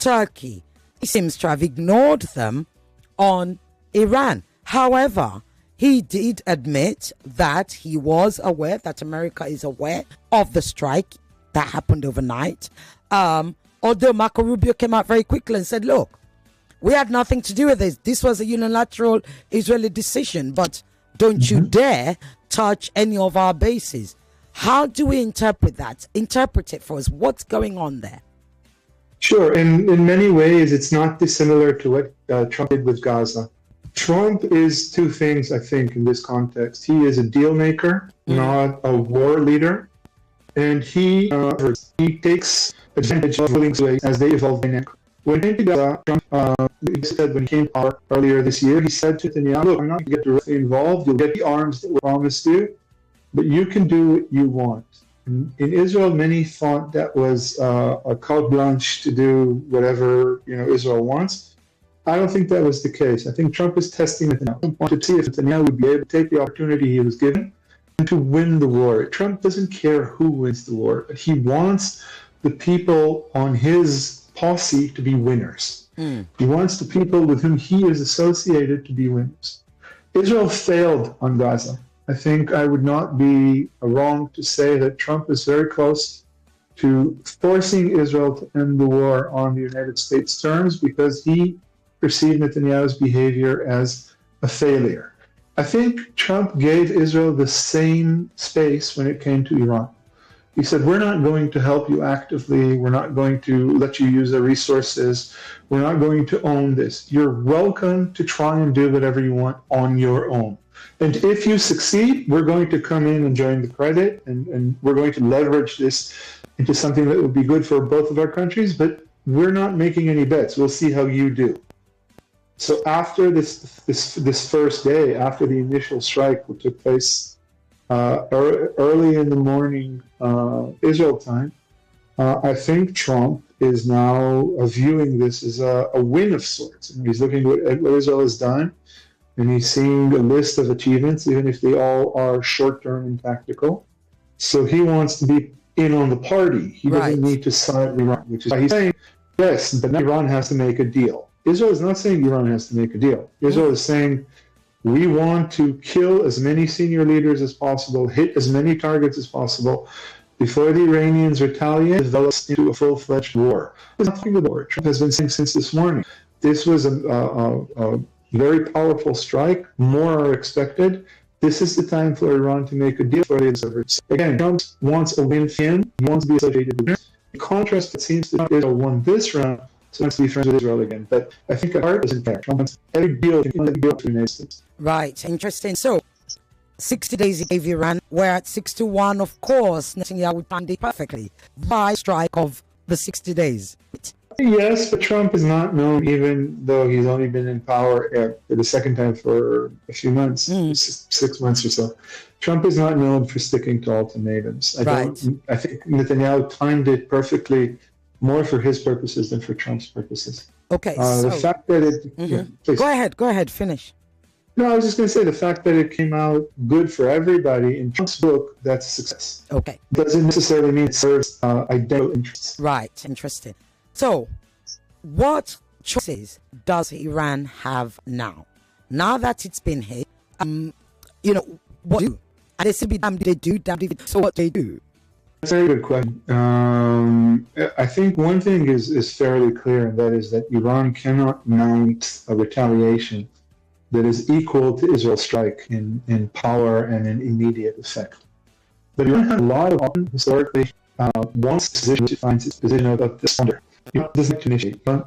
Turkey. He seems to have ignored them on Iran. However, he did admit that he was aware, that America is aware of the strike that happened overnight. Although Marco Rubio came out very quickly and said, look, we had nothing to do with this. This was a unilateral Israeli decision, but don't you dare touch any of our bases. How do we interpret that? Interpret it for us. What's going on there? Sure. In many ways, it's not dissimilar to what Trump did with Gaza. Trump is two things, I think, in this context. He is a deal maker, not a war leader. And he takes advantage of willing ways as they evolve dynamically. When he came to Gaza, Trump said when he came to power earlier this year, he said to Netanyahu, look, I'm not going to get directly involved. You'll get the arms that were promised you, but you can do what you want. In Israel, many thought that was a carte blanche to do whatever Israel wants. I don't think that was the case. I think Trump is testing Netanyahu. Trump wanted to see if Netanyahu would be able to take the opportunity he was given and to win the war. Trump doesn't care who wins the war. He wants the people on his posse to be winners. He wants the people with whom he is associated to be winners. Israel failed on Gaza. I think I would not be wrong to say that Trump is very close to forcing Israel to end the war on the United States terms because he perceived Netanyahu's behavior as a failure. I think Trump gave Israel the same space when it came to Iran. He said, we're not going to help you actively. We're not going to let you use the resources. We're not going to own this. You're welcome to try and do whatever you want on your own. And if you succeed, we're going to come in and join the credit, and we're going to leverage this into something that will be good for both of our countries, but we're not making any bets. We'll see how you do. So after this first day, after the initial strike, which took place early in the morning Israel time, I think Trump is now viewing this as a win of sorts. And he's looking at what Israel has done, and he's seeing a list of achievements, even if they all are short-term and tactical. So he wants to be in on the party. He doesn't need to side with Iran, which is why he's saying, yes, but now Iran has to make a deal. Israel is not saying Iran has to make a deal. Israel is saying, we want to kill as many senior leaders as possible, hit as many targets as possible, before the Iranians retaliate, develops into a full-fledged war. There's nothing to the war. Trump has been saying since this morning. This was a very powerful strike. More are expected. This is the time for Iran to make a deal for the observers. Again, Trump wants a win for him. He wants to be associated with this. In contrast, it seems that Israel won this round, so wants to be friends with Israel again. But I think at heart isn't fair. Trump wants every deal to the United States. Right, interesting. So, 60 days he gave Iran. We're at 6-1, of course. Netanyahu timed it perfectly. By strike of the 60 days. Yes, but Trump is not known, even though he's only been in power for the second time for a few months, 6 months or so. Trump is not known for sticking to ultimatums. I think Netanyahu timed it perfectly, more for his purposes than for Trump's purposes. Okay. The fact that it... Go ahead, finish. No, I was just going to say the fact that it came out good for everybody in Trump's book, that's a success. Okay. Doesn't necessarily mean it serves identical interests. Right, interesting. So, what choices does Iran have now? Now that it's been hit, what do? And they say, damn, they do, so what they do? That's a very good question. I think one thing is fairly clear, and that is that Iran cannot mount a retaliation that is equal to Israel's strike in power and in immediate effect. But Iran had a lot of options historically. Once the position finds its position of this wonder, Iran doesn't initiate, Iran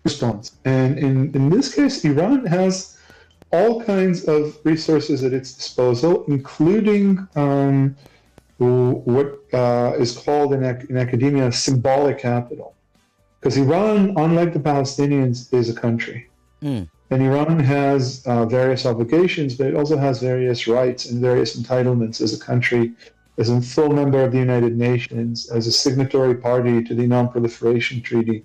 responds. And in this case, Iran has all kinds of resources at its disposal, including what is called in academia symbolic capital. Because Iran, unlike the Palestinians, is a country. And Iran has various obligations, but it also has various rights and various entitlements as a country, as a full member of the United Nations, as a signatory party to the Non-Proliferation Treaty.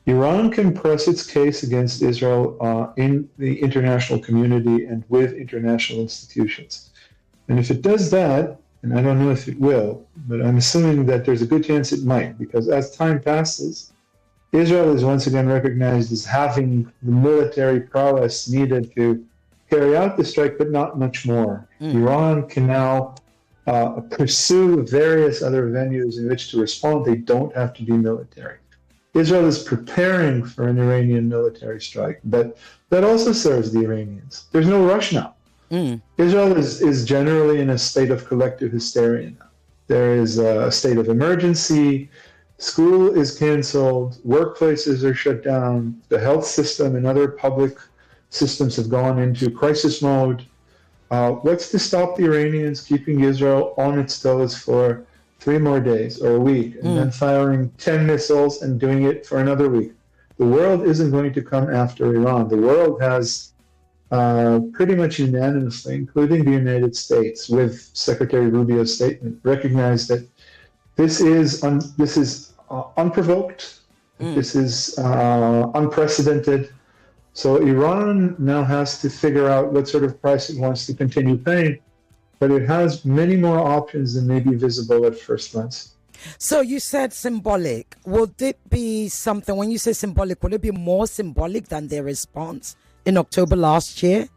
Iran can press its case against Israel in the international community and with international institutions. And if it does that, and I don't know if it will, but I'm assuming that there's a good chance it might, because as time passes, Israel is once again recognized as having the military prowess needed to carry out the strike, but not much more. Iran can now pursue various other venues in which to respond. They don't have to be military. Israel is preparing for an Iranian military strike, but that also serves the Iranians. There's no rush now. Israel is generally in a state of collective hysteria now. There is a state of emergency. School is canceled. Workplaces are shut down. The health system and other public systems have gone into crisis mode. What's to stop the Iranians keeping Israel on its toes for 3 more days or a week and then firing 10 missiles and doing it for another week? The world isn't going to come after Iran. The world has pretty much unanimously, including the United States, with Secretary Rubio's statement, recognized that this is unprovoked, this is unprecedented. So Iran now has to figure out what sort of price it wants to continue paying, but it has many more options than may be visible at first glance. So you said symbolic. Would it be something, when you say symbolic, would it be more symbolic than their response in October last year?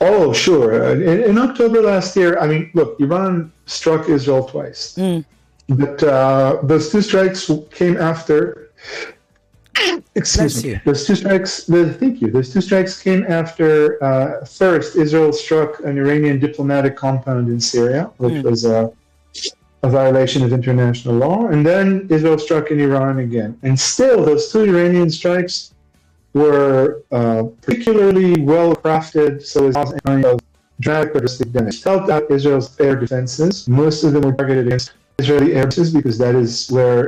Oh, sure. In October last year, I mean, look, Iran struck Israel twice. But those 2 strikes came after... Excuse me. Those 2 strikes. Thank you. Those 2 strikes came after first Israel struck an Iranian diplomatic compound in Syria, which was a violation of international law, and then Israel struck in Iran again. And still, those 2 Iranian strikes were particularly well crafted, so as a kind of dramatic damage. Helped out Israel's air defenses. Most of them were targeted against Israeli air bases because that is where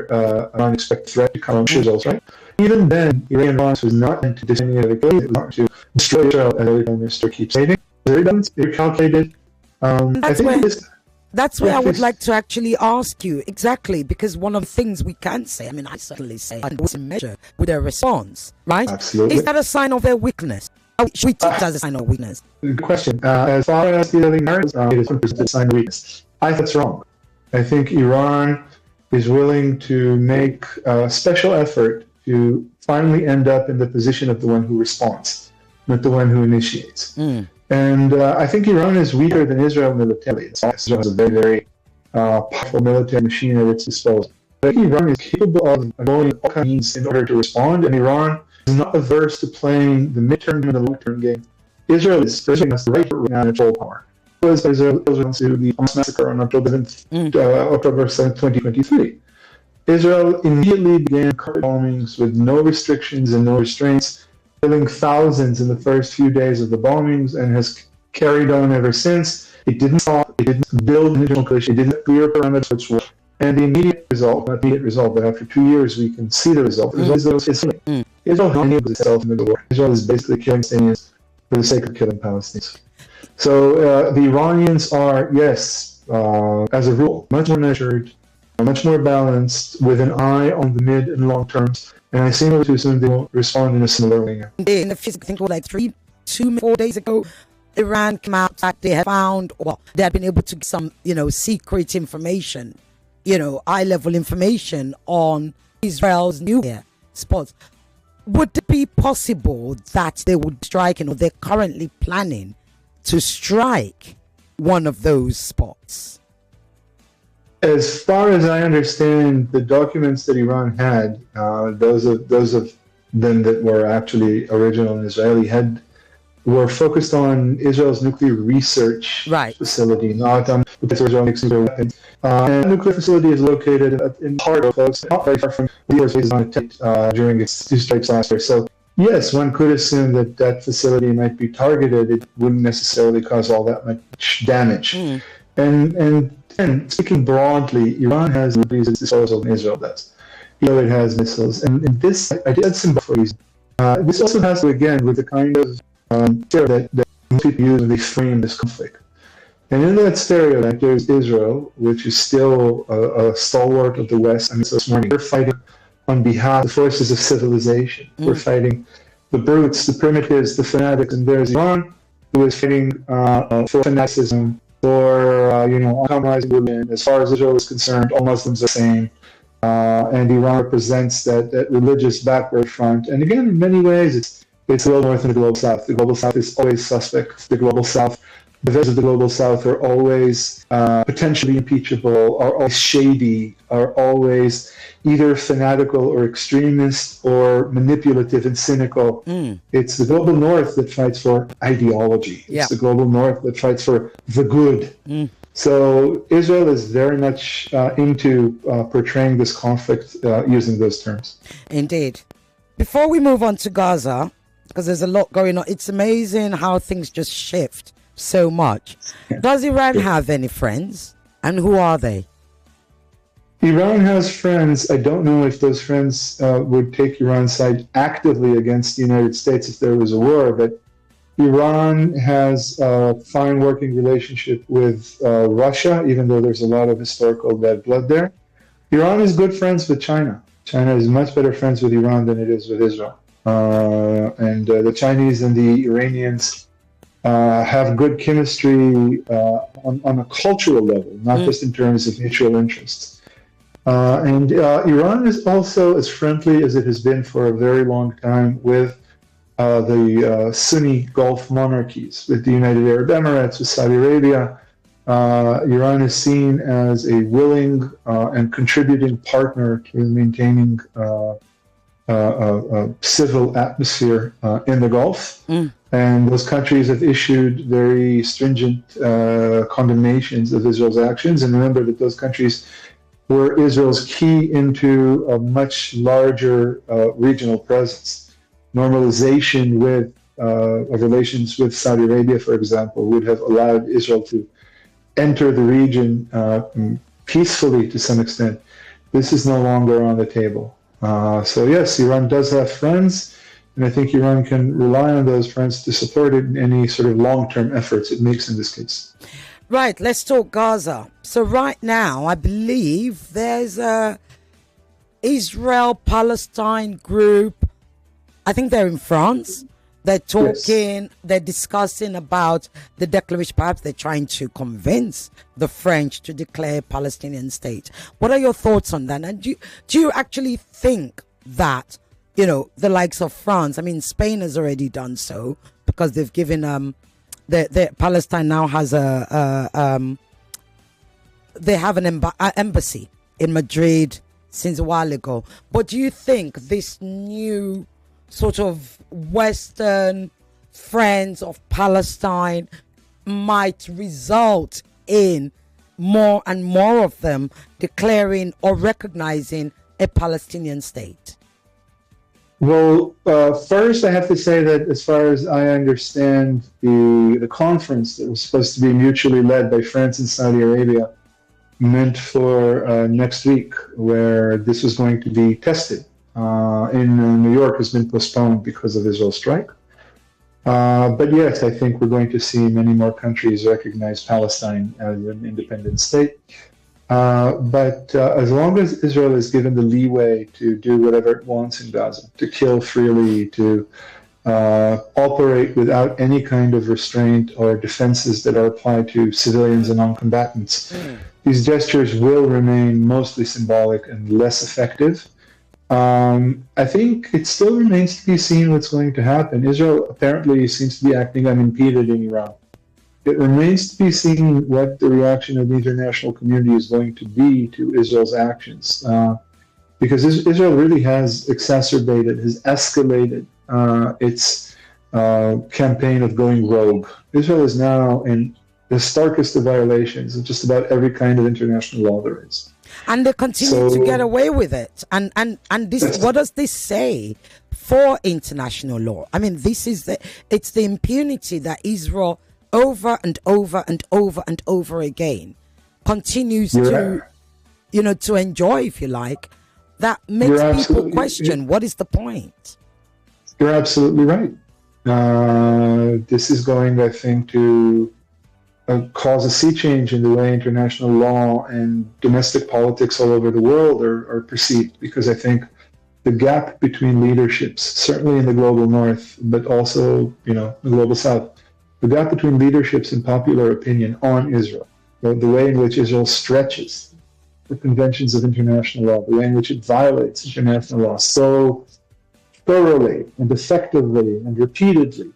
an unexpected threat to come from Israel, right? Even then, Iranian violence was not meant to defend any other country. It was meant to destroy Israel, as the Prime Minister keeps saying. Very balanced, very calculated. That's where I would like to actually ask you exactly, because one of the things we can say, I mean, I certainly say, and was in measure with their response, right? Absolutely. Is that a sign of their weakness? Should we take that as a sign of weakness? Good question. As far as the other narratives, it is a sign of weakness. I think that's wrong. I think Iran is willing to make a special effort to finally end up in the position of the one who responds, not the one who initiates. And I think Iran is weaker than Israel militarily. Israel has a very, very powerful military machine at its disposal. But Iran is capable of going all kinds of means in order to respond, and Iran is not averse to playing the midterm and the long-term game. Israel is pushing us right now in full power. Israel wants to the Hamas massacre on October 7th, 2023. Israel immediately began carpet bombings with no restrictions and no restraints, killing thousands in the first few days of the bombings, and has carried on ever since. It didn't stop, it didn't build an internal coalition, it didn't clear parameters for its war. And the immediate result, not immediate result, but after 2 years we can see the result. The result is killing. Israel enables itself in the war. Israel is basically killing Palestinians for the sake of killing Palestinians. So the Iranians are, yes, as a rule, much more measured, much more balanced, with an eye on the mid and long terms. And I see no reason they won't respond in a similar way. In the physical, I think like 4 days ago, Iran came out that they had found, well, they had been able to get some, secret information, high-level information on Israel's nuclear spots. Would it be possible that they would strike, they're currently planning to strike one of those spots? As far as I understand, the documents that Iran had, those of them that were actually original and Israeli, were focused on Israel's nuclear research facility, not the place where Israel makes nuclear weapons. And the nuclear facility is located in part of not very far from the U.S. bases on attempt during its 2 strikes last year. So yes, one could assume that that facility might be targeted. It wouldn't necessarily cause all that much damage. And speaking broadly, Iran has abilities at its disposal than Israel does. It has missiles. And this, I did symbol for a reason. This also has to, again, with the kind of stereo that people use when they frame this conflict. And in that stereotype, there's Israel, which is still a stalwart of the West. I mean, so this morning, we're fighting on behalf of the forces of civilization. We're fighting the brutes, the primitives, the fanatics, and there's Iran, who is fighting for fanaticism, for uncompromising women. As far as Israel is concerned, all Muslims are the same. and Iran represents that religious backward front. And again, in many ways, it's the global north and the global south. The global south is always suspect. The global south, the views of the global south are always potentially impeachable, are always shady, are always either fanatical or extremist or manipulative and cynical. It's the global north that fights for ideology. It's the global north that fights for the good. So Israel is very much into portraying this conflict using those terms. Indeed. Before we move on to Gaza, because there's a lot going on, it's amazing how things just shift so much. Does Iran have any friends? And who are they? Iran has friends. I don't know if those friends would take Iran's side actively against the United States if there was a war, but Iran has a fine working relationship with Russia, even though there's a lot of historical bad blood there. Iran is good friends with China. China is much better friends with Iran than it is with Israel. And the Chinese and the Iranians have good chemistry on a cultural level, not just in terms of mutual interests. And Iran is also as friendly as it has been for a very long time with the Sunni Gulf monarchies, with the United Arab Emirates, with Saudi Arabia. Iran is seen as a willing and contributing partner to maintaining a civil atmosphere in the Gulf. And those countries have issued very stringent condemnations of Israel's actions. And remember that those countries were Israel's key into a much larger regional presence. Normalization with of relations with Saudi Arabia, for example, would have allowed Israel to enter the region peacefully to some extent. This is no longer on the table. So yes, Iran does have friends, and I think Iran can rely on those friends to support it in any sort of long-term efforts it makes in this case. Right, let's talk Gaza. So right now, I believe there's a Israel-Palestine group. I think they're in France. They're talking, they're discussing about the declaration. Perhaps they're trying to convince the French to declare a Palestinian state. What are your thoughts on that? And do you actually think that, you know, the likes of France, I mean, Spain has already done so because they've given, the Palestine now has they have an embassy in Madrid since a while ago. But do you think this new sort of Western friends of Palestine might result in more and more of them declaring or recognizing a Palestinian state? Well, first I have to say that as far as I understand, the conference that was supposed to be mutually led by France and Saudi Arabia meant for next week, where this was going to be tested in New York, has been postponed because of Israel's strike. But yes, I think we're going to see many more countries recognize Palestine as an independent state. But as long as Israel is given the leeway to do whatever it wants in Gaza, to kill freely, to operate without any kind of restraint or defenses that are applied to civilians and non-combatants, these gestures will remain mostly symbolic and less effective. I think it still remains to be seen what's going to happen. Israel apparently seems to be acting unimpeded in Iran. It remains to be seen what the reaction of the international community is going to be to Israel's actions. Because Israel really has exacerbated, has escalated its campaign of going rogue. Israel is now in the starkest of violations of just about every kind of international law there is. And they continue to get away with it. And this, what does this say for international law? I mean, it's the impunity that Israel over and over and over and over again continues to enjoy, if you like, that makes people question what is the point. You're absolutely right. This is going, I think, to cause a sea change in the way international law and domestic politics all over the world are perceived, because I think the gap between leaderships, certainly in the global north, but also, the global south, the gap between leaderships and popular opinion on Israel, the way in which Israel stretches the conventions of international law, the way in which it violates international law so thoroughly and effectively and repeatedly,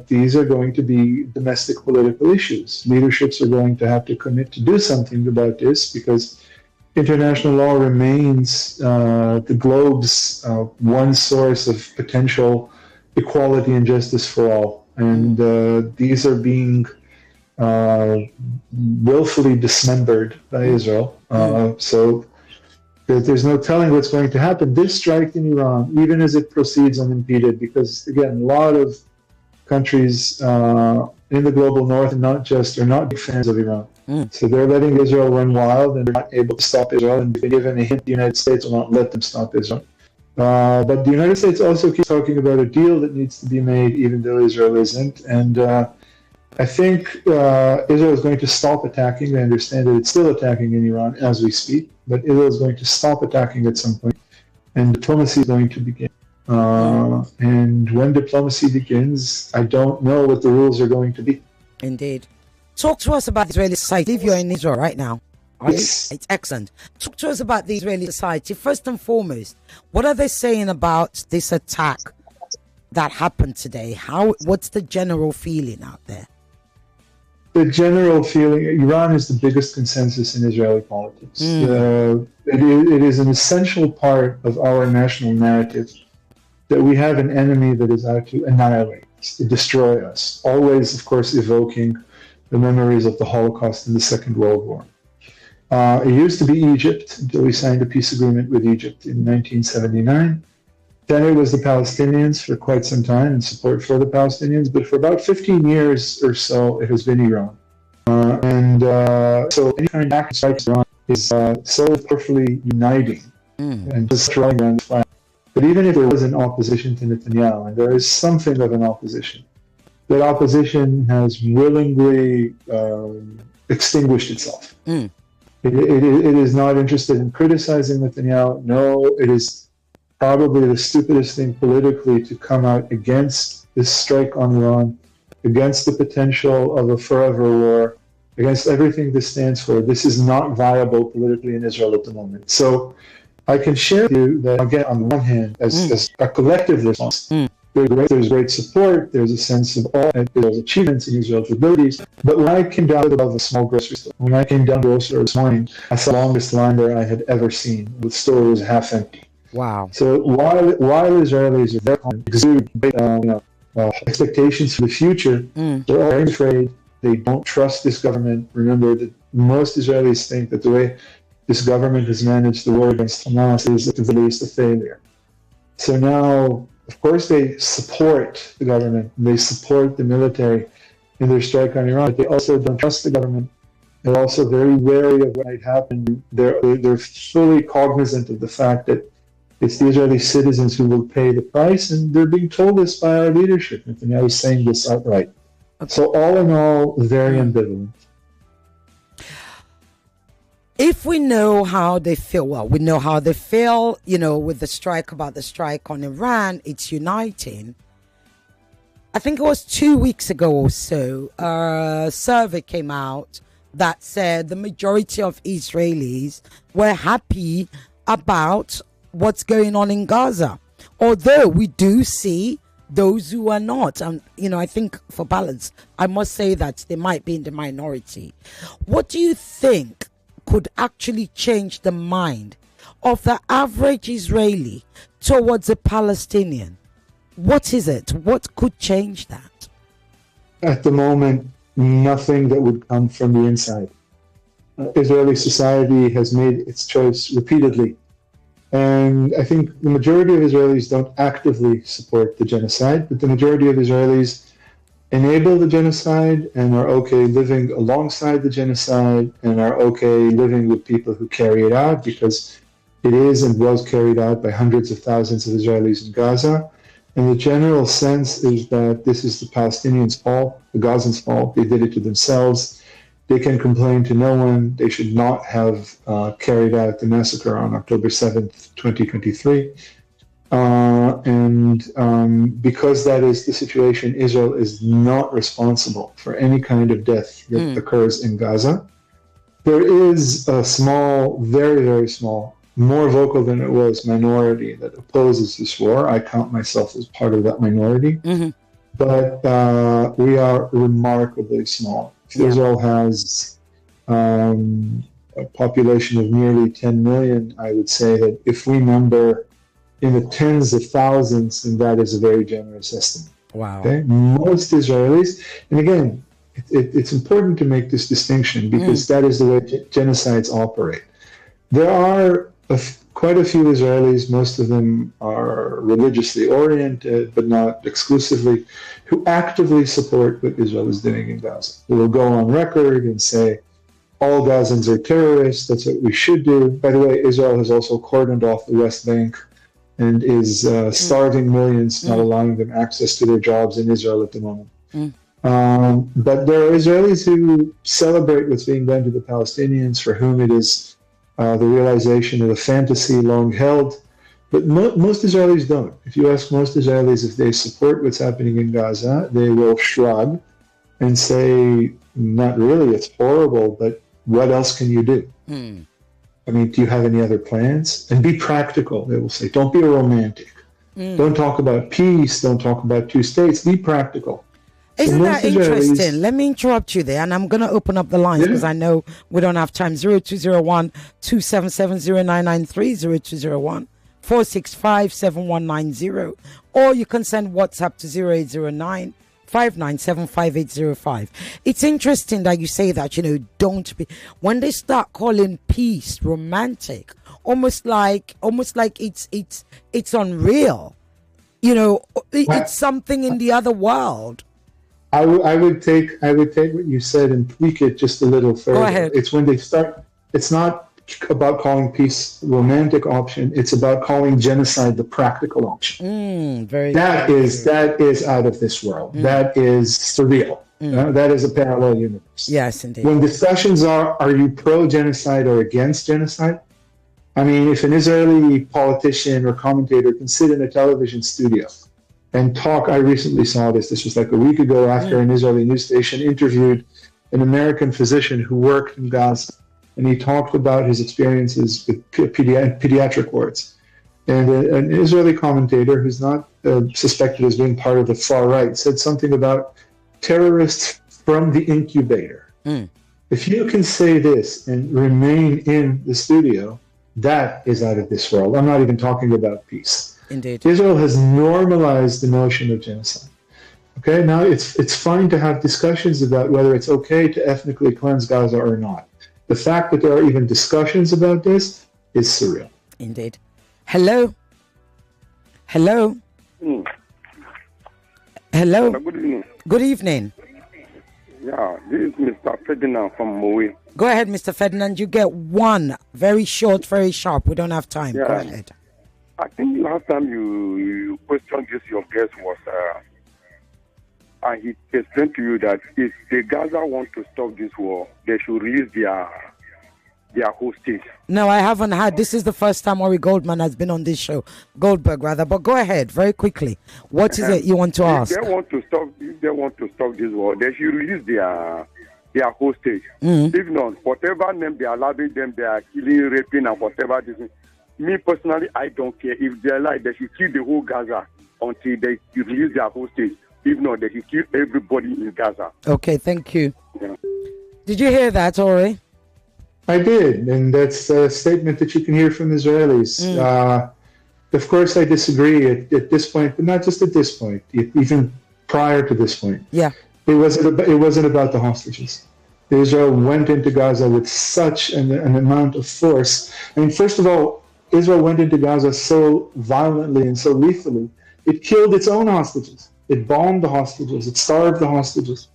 these are going to be domestic political issues. Leaderships are going to have to commit to do something about this because international law remains the globe's one source of potential equality and justice for all. And these are being willfully dismembered by Israel. So there's no telling what's going to happen. This strike in Iran, even as it proceeds unimpeded, because again, a lot of countries in the global north and not just are not big fans of Iran. So they're letting Israel run wild and they're not able to stop Israel. And given a hint, the United States will not let them stop Israel. But the United States also keeps talking about a deal that needs to be made, even though Israel isn't. And I think Israel is going to stop attacking. I understand that it's still attacking in Iran as we speak, but Israel is going to stop attacking at some point, and diplomacy is going to begin. And when diplomacy begins, I don't know what the rules are going to be. Indeed. Talk to us about the Israeli Psyche. If you're in Israel right now, Yes. it's excellent. Talk to us about the Israeli Psyche. First and foremost, what are they saying about this attack that happened today? What's the general feeling out there? The general feeling, Iran is the biggest consensus in Israeli politics. It is an essential part of our national narrative that we have an enemy that is out to annihilate us, to destroy us, always, of course, evoking the memories of the Holocaust and the Second World War. It used to be Egypt until we signed a peace agreement with Egypt in 1979. Then it was the Palestinians for quite some time and support for the Palestinians, but for about 15 years or so, it has been Iran. So any kind of act strikes Iran is so powerfully uniting and just throwing around the flag. But even if there was an opposition to Netanyahu, and there is something of an opposition, that opposition has willingly extinguished itself. It is not interested in criticizing Netanyahu. No, it is probably the stupidest thing politically to come out against this strike on Iran, against the potential of a forever war, against everything this stands for. This is not viable politically in Israel at the moment. So I can share with you that, again, on the one hand, as a collective response, there's great support, there's a sense of all Israel's achievements and Israel's abilities. But when I came down above a small grocery store, when I came down to the grocery this morning, I saw the longest line there I had ever seen. The store was half empty. Wow. So while Israelis are very exude expectations for the future, they're all very afraid. They don't trust this government. Remember that most Israelis think that the way this government has managed the war against Hamas is at the very least a failure. So now, of course, they support the government. They support the military in their strike on Iran, but they also don't trust the government. They're also very wary of what might happen. They're fully cognizant of the fact that it's the Israeli citizens who will pay the price, and they're being told this by our leadership. Netanyahu is saying this outright. So all in all, very ambivalent. If we know how they feel, well, we know how they feel, with the strike on Iran, it's uniting. I think it was 2 weeks ago or so, a survey came out that said the majority of Israelis were happy about what's going on in Gaza. Although we do see those who are not. And, I think for balance, I must say that they might be in the minority. What do you think could actually change the mind of the average Israeli towards a Palestinian? What is it? What could change that? At the moment, nothing that would come from the inside. Israeli society has made its choice repeatedly. And I think the majority of Israelis don't actively support the genocide, but the majority of Israelis enable the genocide and are okay living alongside the genocide and are okay living with people who carry it out, because it is and was carried out by hundreds of thousands of Israelis in Gaza. And the general sense is that this is the Palestinians' fault, the Gazans' fault. They did it to themselves. They can complain to no one. They should not have carried out the massacre on October 7th, 2023. Because that is the situation, Israel is not responsible for any kind of death that occurs in Gaza. there is a small, very, very small, more vocal than it was, minority that opposes this war. I count myself as part of that minority. Mm-hmm. But we are remarkably small. Israel has a population of nearly 10 million. I would say that if we number in the tens of thousands, then that is a very generous estimate. Wow. Okay? Most Israelis, and again, it's important to make this distinction because that is the way genocides operate. There are quite a few Israelis, most of them are religiously oriented, but not exclusively, who actively support what Israel is doing in Gaza. They will go on record and say, all Gazans are terrorists, that's what we should do. By the way, Israel has also cordoned off the West Bank and is starving millions, not allowing them access to their jobs in Israel at the moment. But there are Israelis who celebrate what's being done to the Palestinians, for whom it is the realization of a fantasy long held. But most Israelis don't. If you ask most Israelis if they support what's happening in Gaza, they will shrug and say, not really, it's horrible, but what else can you do? I mean, do you have any other plans? And be practical, they will say. Don't be a romantic. Don't talk about peace. Don't talk about two states. Be practical. Isn't that interesting? Let me interrupt you there, and I'm going to open up the lines because I know we don't have time. 0201 277 0993, 0201 465 7190, or you can send WhatsApp to 0809 597 5805. It's interesting that you say that, don't be, when they start calling peace romantic, almost like it's unreal. It's something in the other world. I would take what you said and tweak it just a little further. Go ahead. It's when they start. It's not about calling peace romantic option. It's about calling genocide the practical option. That is out of this world. That is surreal. That is a parallel universe. Yes, indeed. When discussions are you pro genocide or against genocide? I mean, if an Israeli politician or commentator can sit in a television studio and talk, I recently saw this was like a week ago after an Israeli news station interviewed an American physician who worked in Gaza, and he talked about his experiences with pediatric wards. And an Israeli commentator who's not suspected as being part of the far right said something about terrorists from the incubator. If you can say this and remain in the studio, that is out of this world. I'm not even talking about peace. Indeed. Israel has normalized the notion of genocide. Okay, now it's fine to have discussions about whether it's okay to ethnically cleanse Gaza or not. The fact that there are even discussions about this is surreal. Indeed. Hello? Hello? Hello? Good evening. Good evening. Yeah, this is Mr. Ferdinand from Moe. Go ahead, Mr. Ferdinand. You get one. Very short, very sharp. We don't have time. Yeah. Go ahead. I think last time you questioned this, your guest was, and he explained to you that if the Gaza want to stop this war, they should release their hostage. No, I haven't had. This is the first time Ori Goldman has been on this show. Goldberg, rather. But go ahead, very quickly. What is it you want to ask? If they want to stop this war, they should release their hostage. If not, whatever name they are allowing them, they are killing, raping, and whatever this is. Me personally, I don't care. If they like, they should kill the whole Gaza until they release their hostage. If not, they should kill everybody in Gaza. Okay, thank you. Yeah. Did you hear that, Ori? I did, and that's a statement that you can hear from Israelis. Of course, I disagree at this point, but not just at this point, even prior to this point. Yeah. It wasn't about the hostages. Israel went into Gaza with such an amount of force. I mean, first of all, Israel went into Gaza so violently and so lethally, it killed its own hostages. It bombed the hostages. It starved the hostages.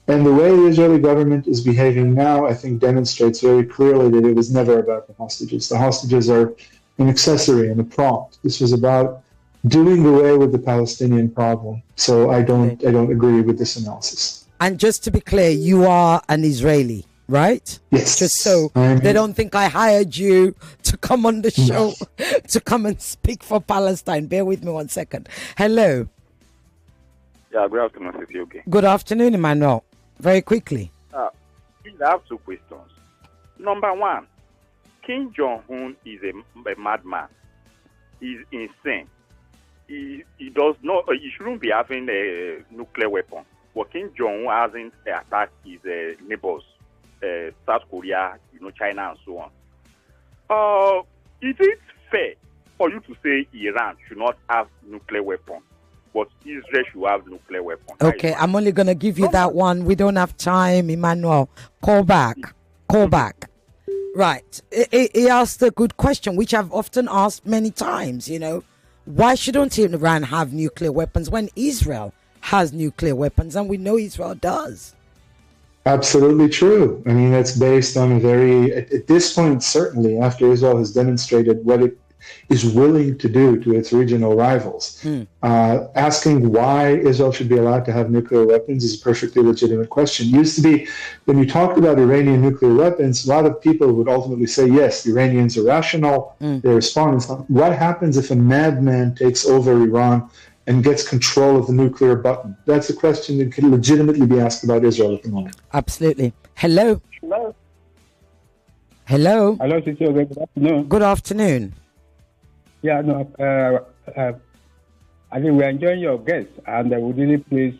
And the way the Israeli government is behaving now, I think, demonstrates very clearly that it was never about the hostages. The hostages are an accessory and a prop. This was about doing away with the Palestinian problem. So I don't agree with this analysis. And just to be clear, you are an Israeli, right? Yes. Just so they don't think I hired you to come on the show, to come and speak for Palestine. Bear with me 1 second. Hello. Yeah, good afternoon, City. Okay. Good afternoon, Emmanuel. Very quickly. I have two questions. Number one, Kim Jong-un is a madman. He's insane. He does not. He shouldn't be having a nuclear weapon. But Kim Jong-un hasn't attacked his neighbors, South Korea, China, and so on. Is it fair for you to say Iran should not have nuclear weapons, but Israel should have nuclear weapons? Okay, I'm only going to give you that one. We don't have time, Emmanuel. Call back. Right. He asked a good question, which I've often asked many times, Why shouldn't Iran have nuclear weapons when Israel has nuclear weapons? And we know Israel does. Absolutely true. I mean, that's based on at this point, certainly, after Israel has demonstrated what it is willing to do to its regional rivals. Asking why Israel should be allowed to have nuclear weapons is a perfectly legitimate question. It used to be, when you talked about Iranian nuclear weapons, a lot of people would ultimately say, yes, the Iranians are rational, they respond. What happens if a madman takes over Iran and gets control of the nuclear button? That's a question that can legitimately be asked about Israel at the moment. Absolutely. Hello. Hello, Sister. Good afternoon. Good afternoon. Yeah, no, I think we're enjoying your guests, and would really please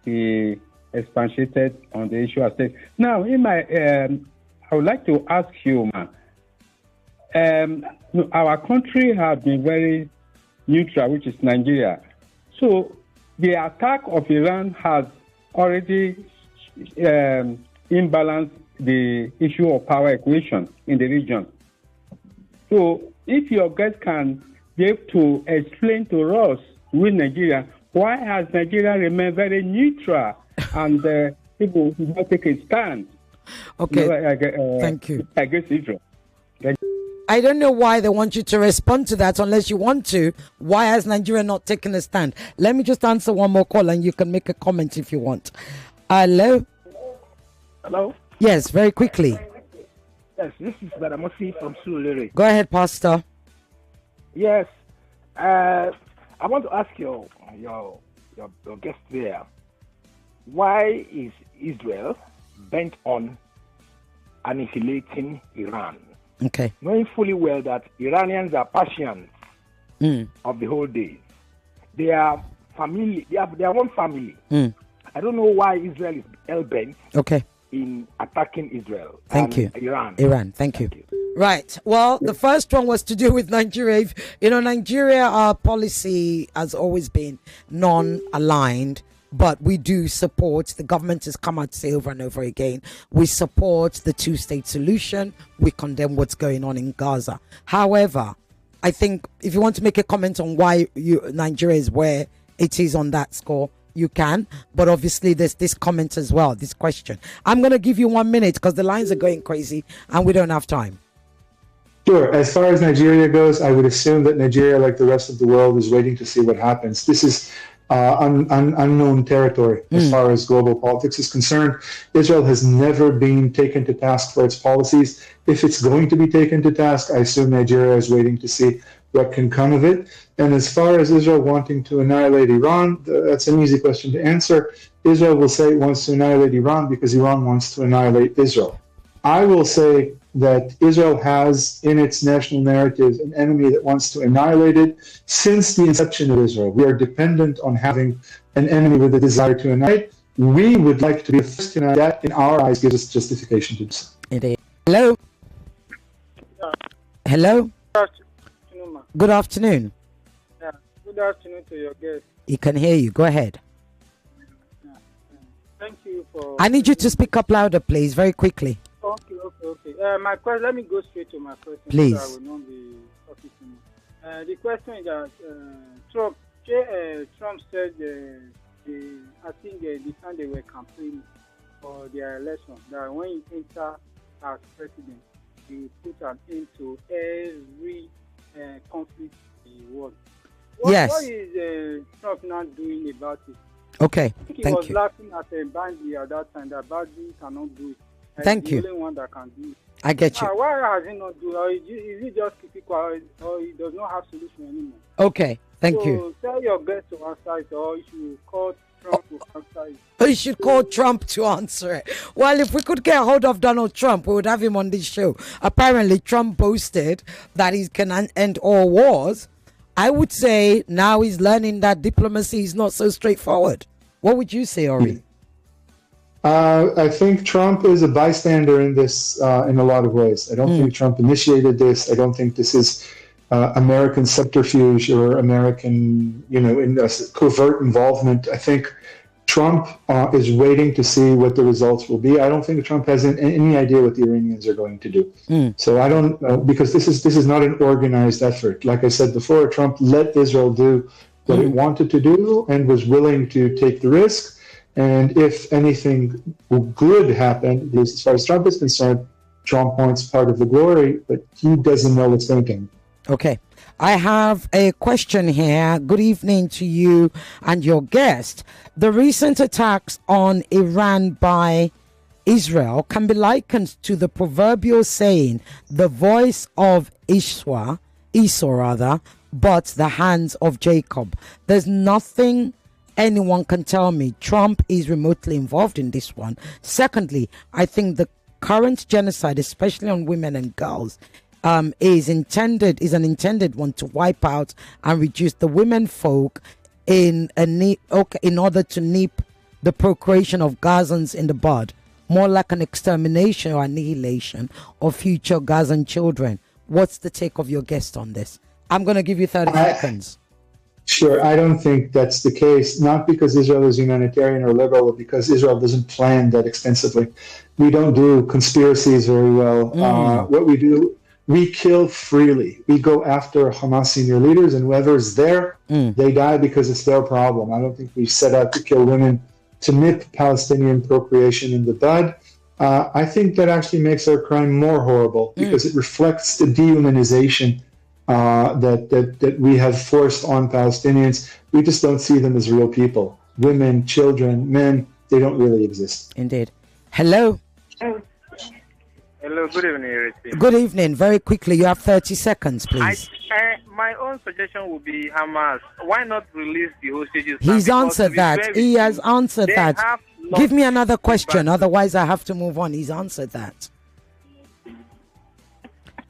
be expatiated on the issue of state. Now, I would like to ask you, our country has been very neutral, which is Nigeria. So the attack of Iran has already imbalanced the issue of power equation in the region. So if your guys can be able to explain to us, with Nigeria, why has Nigeria remained very neutral and people do not take a stand? Okay, thank you. Against Israel. I don't know why they want you to respond to that unless you want to. Why has Nigeria not taken a stand? Let me just answer one more call and you can make a comment if you want. Hello? Hello? Yes, very quickly. Yes, this is Badamosi from Surulere. Go ahead, Pastor. Yes. I want to ask your guest there, why is Israel bent on annihilating Iran? Okay. Knowing fully well that Iranians are Persians of the whole day. They are family. They are one family. I don't know why Israel is hell-bent in attacking Israel. Thank you. Iran. Thank you. Right. Well, the first one was to do with Nigeria. Nigeria, our policy has always been non-aligned, but we do support, the government has come out to say over and over again, we support the two-state solution. We condemn what's going on in Gaza. However, I think if you want to make a comment on why Nigeria is where it is on that score, you can, but obviously there's this comment as well, this question. I'm going to give you 1 minute because the lines are going crazy and we don't have time. Sure. As far as Nigeria goes, I would assume that Nigeria, like the rest of the world, is waiting to see what happens. This is unknown territory as far as global politics is concerned. Israel has never been taken to task for its policies. If it's going to be taken to task, I assume Nigeria is waiting to see what can come of it. And as far as Israel wanting to annihilate Iran, that's an easy question to answer. Israel will say it wants to annihilate Iran because Iran wants to annihilate Israel. I will say that Israel has in its national narrative an enemy that wants to annihilate it since the inception of Israel. We are dependent on having an enemy with a desire to annihilate. We would like to be the first to annihilate that, in our eyes, gives us justification to do so. Hello? Hello? Good afternoon, ma. Good afternoon. Yeah. Good afternoon to your guest. He can hear you. Go ahead. Thank you for... I need you to speak up louder, please, very quickly. Okay. My question. Let me go straight to my question. Please. So I will not be talking too much. The question is that Trump said I think the time they were campaigning for their election, that when he enter as president, he put an end to every conflict in the world. What is Trump not doing about it? Okay, I think he thank was you. laughing at Bandi at that time that Bandi cannot do it. Thank you. The only one that can do it. I get you. Why has he not do it? Or is he just keep it quiet, or he does not have solution anymore? Okay, thank you. So tell your guest to answer it, or you should call Trump will answer it. You should call Trump to answer it. Well, if we could get hold of Donald Trump, we would have him on this show. Apparently, Trump boasted that he can end all wars. I would say now he's learning that diplomacy is not so straightforward. What would you say, Ori? I think Trump is a bystander in this in a lot of ways. I don't think Trump initiated this. I don't think this is American subterfuge or American, in covert involvement. I think Trump is waiting to see what the results will be. I don't think Trump has any idea what the Iranians are going to do. So I don't, because this is not an organized effort. Like I said before, Trump let Israel do what it wanted to do and was willing to take the risk. And if anything good happened, as far as Trump is concerned, Trump wants part of the glory, but he doesn't know what's thinking. Okay. I have a question here. Good evening to you and your guest. The recent attacks on Iran by Israel can be likened to the proverbial saying, the voice of Esau, but the hands of Jacob. There's nothing anyone can tell me Trump is remotely involved in this one. Secondly, I think the current genocide, especially on women and girls, is an intended one to wipe out and reduce the women folk in order to nip the procreation of Gazans in the bud, more like an extermination or annihilation of future Gazan children. What's the take of your guest on this? I'm going to give you 30 seconds. Sure, I don't think that's the case, not because Israel is humanitarian or liberal, but because Israel doesn't plan that extensively. We don't do conspiracies very well. What we do, we kill freely. We go after Hamas senior leaders, and whoever's there, they die because it's their problem. I don't think we set out to kill women to nip Palestinian procreation in the bud. I think that actually makes our crime more horrible because it reflects the dehumanization that we have forced on Palestinians. We just don't see them as real people. Women, children, men, they don't really exist. Indeed. Hello. Hello, good evening, Ireti. Good evening. Very quickly, you have 30 seconds, please. My own suggestion would be Hamas. Why not release the hostages? He's answered that. He has answered that. Give me another question, otherwise I have to move on. He's answered that.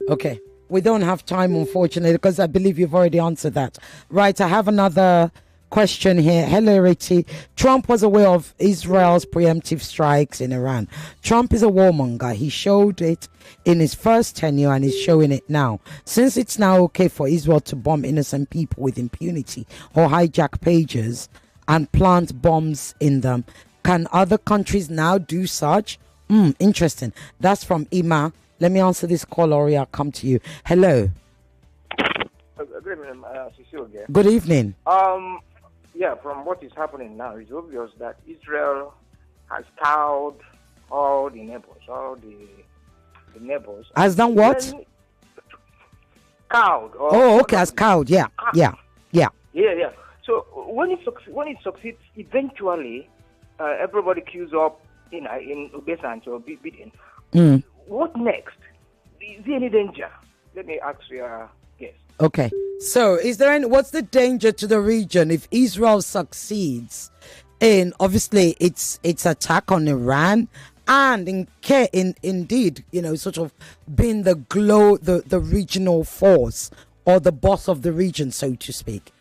Okay. We don't have time, unfortunately, because I believe you've already answered that. Right, I have another question here. Hello, Ireti. Trump was aware of Israel's preemptive strikes in Iran. Trump is a warmonger. He showed it in his first tenure and is showing it now. Since it's now okay for Israel to bomb innocent people with impunity or hijack pages and plant bombs in them, can other countries now do such? Interesting. That's from Ima. Let me answer this call, Ori. I'll come to you. Hello. Good evening, Cecile again. Good evening. Yeah, from what is happening now, it's obvious that Israel has cowed all the neighbors. Has done what? Cowed. Okay, has cowed. Yeah. So when it succeeds, eventually, everybody queues up in obeisance or bidding. What next? Is there any danger? Let me ask your guest. Okay. So, what's the danger to the region if Israel succeeds in obviously its attack on Iran and indeed, sort of being the regional force or the boss of the region, so to speak?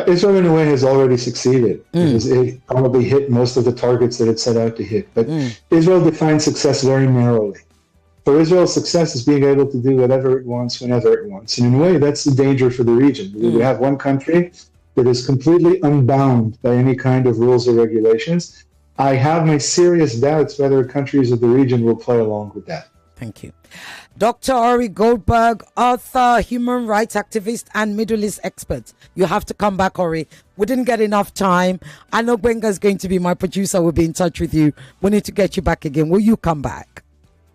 Israel, in a way, has already succeeded because it probably hit most of the targets that it set out to hit. But Israel defines success very narrowly. For Israel, success is being able to do whatever it wants, whenever it wants. And in a way, that's the danger for the region. We have one country that is completely unbound by any kind of rules or regulations. I have my serious doubts whether countries of the region will play along with that. Thank you. Dr. Ori Goldberg, author, human rights activist, and Middle East expert. You have to come back, Ori. We didn't get enough time. I know Benga is going to be my producer. We'll be in touch with you. We need to get you back again. Will you come back?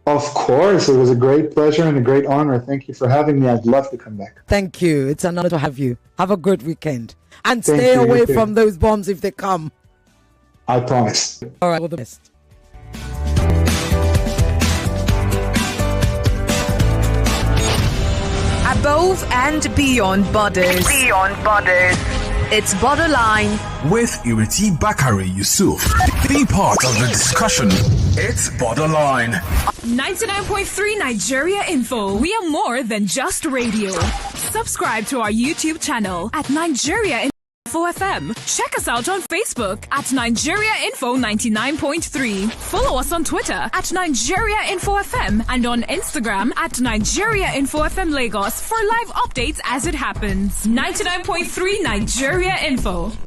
Of course. It was a great pleasure and a great honor. Thank you for having me. I'd love to come back. Thank you. It's an honor to have you. Have a good weekend. And stay away from those bombs if they come. I promise. All right. All the best. Above and beyond borders. It's Borderline with Ireti Bakare-Yusuf. Be part of the discussion. It's Borderline. 99.3 Nigeria Info. We are more than just radio. Subscribe to our YouTube channel at Nigeria Info FM. Check us out on Facebook at Nigeria Info 99.3. Follow us on Twitter at Nigeria Info FM and on Instagram at Nigeria Info FM Lagos for live updates as it happens. 99.3 Nigeria Info.